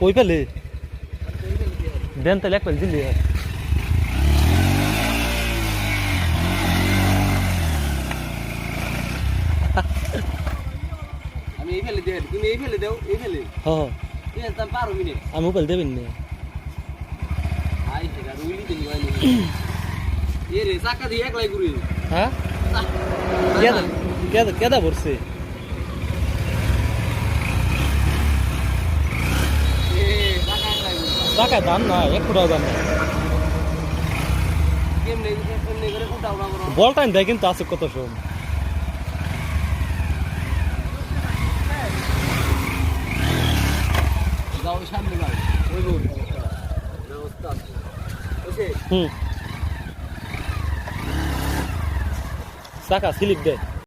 ওই পেলে দেন তাহলে এক পেলে দিলি আমি এই ফেলে দেই তুমি এই ফেলে দাও এই ফেলে হ্যাঁ এই তা 12 মিনিট আমি পেলে দেবেন না আই হেগা রুইলি দিলি গাইনি এ রে চাকা দিয়ে একলাই ঘুরি হ্যাঁ কেদা কেদা কেদা পড়ছে এ চাকা একলাই ঘুরি টাকা দাম না 1 টাকা দাম না কেমনে করে উঠাও না করো বল টাইম দেয় কিন্তু আছে কত সময় যাও সামনে যাও ওই গো না ওস্তাদ ওসে টাকা স্লিপ দেয়